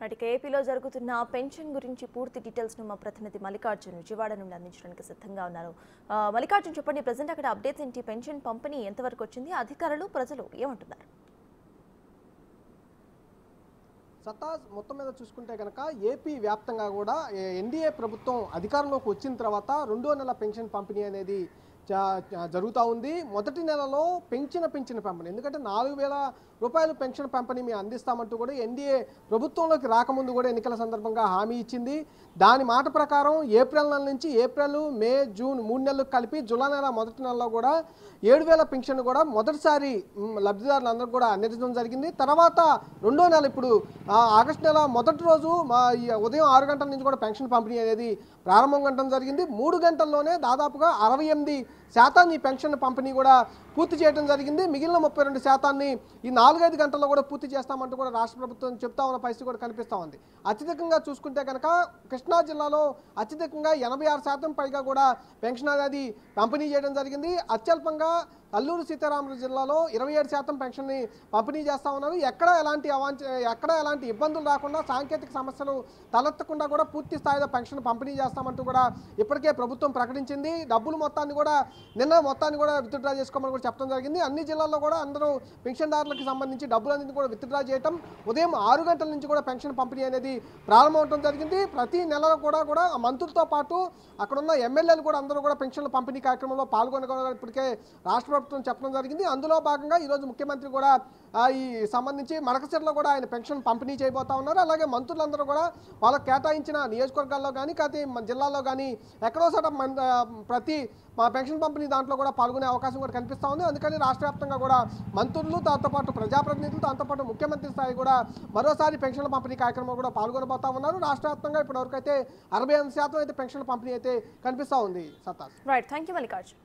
నాటిక ఏపీలో జరుగుతున్న పెన్షన్ గురించి పూర్తి డీటెయిల్స్ ను మా ప్రతినిధి మల్లికార్జున్ విజయవాడ నుండి అందించడానికి సిద్ధంగా ఉన్నారు. మల్లికార్జున్ చెప్పండి, ప్రెజెంట్ అక్కడ అప్డేట్స్ ఏంటి? పెన్షన్ పంపిణీ ఎంతవరకు వచ్చింది? అధికారులు ప్రజలు ఏమంటున్నారు? సత్తాజ్ మొత్తం మీద చూసుకుంటే కనుక ఏపీ వ్యాప్తంగా కూడా ఎన్డీఏ ప్రభుత్వం అధికారంలోకి వచ్చిన తర్వాత రెండో నెల పెన్షన్ పంపిణీ అనేది జరుగుతూ ఉంది. మొదటి నెలలో పెంచిన పంపిణీ, ఎందుకంటే 4,000 రూపాయలు పెన్షన్ పంపిణీ మేము అందిస్తామంటూ కూడా ఎన్డీఏ ప్రభుత్వంలోకి రాకముందు కూడా ఎన్నికల సందర్భంగా హామీ ఇచ్చింది. దాని మాట ప్రకారం ఏప్రిల్ నెల నుంచి ఏప్రిల్, మే, జూన్ 3 నెలలకు కలిపి జూలై నెల మొదటి నెలలో కూడా 7,000 పెన్షన్ కూడా మొదటిసారి లబ్ధిదారులందరూ కూడా అందించడం జరిగింది. తర్వాత రెండో నెల ఇప్పుడు ఆగస్టు నెల మొదటి రోజు ఉదయం 6 గంటల నుంచి కూడా పెన్షన్ పంపిణీ అనేది ప్రారంభం కావడం జరిగింది. 3 గంటల్లోనే దాదాపుగా 68% ఈ పెన్షన్ పంపిణీ కూడా పూర్తి చేయడం జరిగింది. మిగిలిన 32% ఈ 4-5 గంటల్లో కూడా పూర్తి చేస్తామంటూ కూడా రాష్ట్ర ప్రభుత్వం చెప్తా ఉన్న పరిస్థితి కూడా కనిపిస్తూ ఉంది. అత్యధికంగా చూసుకుంటే కనుక కృష్ణా జిల్లాలో అత్యధికంగా 86% పైగా కూడా పెన్షన్ అనేది పంపిణీ చేయడం జరిగింది. అత్యల్పంగా అల్లూరు సీతారామరాజు జిల్లాలో 27% పెన్షన్ని పంపిణీ చేస్తూ ఉన్నారు. ఎక్కడ ఎలాంటి ఇబ్బందులు రాకుండా, సాంకేతిక సమస్యలు తలెత్తకుండా కూడా పూర్తి స్థాయిలో పెన్షన్ పంపిణీ చేస్తామంటూ కూడా ఇప్పటికే ప్రభుత్వం ప్రకటించింది. డబ్బులు మొత్తాన్ని కూడా మొత్తాన్ని కూడా విత్డ్రా చేసుకోమని కూడా చెప్పడం జరిగింది. అన్ని జిల్లాల్లో కూడా అందరూ పెన్షన్దారులకు సంబంధించి డబ్బులన్నింటినీ కూడా విత్డ్రా చేయడం, ఉదయం 6 గంటల నుంచి కూడా పెన్షన్ పంపిణీ అనేది ప్రారంభమవడం జరిగింది. ప్రతి నెల కూడా మంత్రులతో పాటు అక్కడున్న ఎమ్మెల్యేలు కూడా అందరూ కూడా పెన్షన్ల పంపిణీ కార్యక్రమంలో పాల్గొనగల ఇప్పటికే రాష్ట్ర ప్రభుత్వం చెప్పడం జరిగింది. అందులో భాగంగా ఈరోజు ముఖ్యమంత్రి కూడా ఈ సంబంధించి మడకసిరలో కూడా ఆయన పెన్షన్ పంపిణీ చేయబోతా ఉన్నారు. అలాగే మంత్రులందరూ కూడా వాళ్ళకు కేటాయించిన నియోజకవర్గాల్లో కానీ జిల్లాల్లో కానీ ఎక్కడో చోట ప్రతి పెన్షన్ పంపిణీ దాంట్లో కూడా పాల్గొనే అవకాశం కూడా కనిపిస్తూ ఉంది. అందుకని రాష్ట్ర వ్యాప్తంగా కూడా మంత్రులు, దాంతోపాటు ప్రజాప్రతినిధులు, దాంతోపాటు ముఖ్యమంత్రి స్థాయి కూడా మరోసారి పెన్షన్ల పంపిణీ కార్యక్రమం కూడా పాల్గొనబోతా ఉన్నారు. రాష్ట్ర వ్యాప్తంగా ఇప్పటివరకు అయితే 68% అయితే పెన్షన్ల పంపిణీ అయితే కనిపిస్తూ ఉంది. సత్తాజ్. Right, thank you Mallikarjun.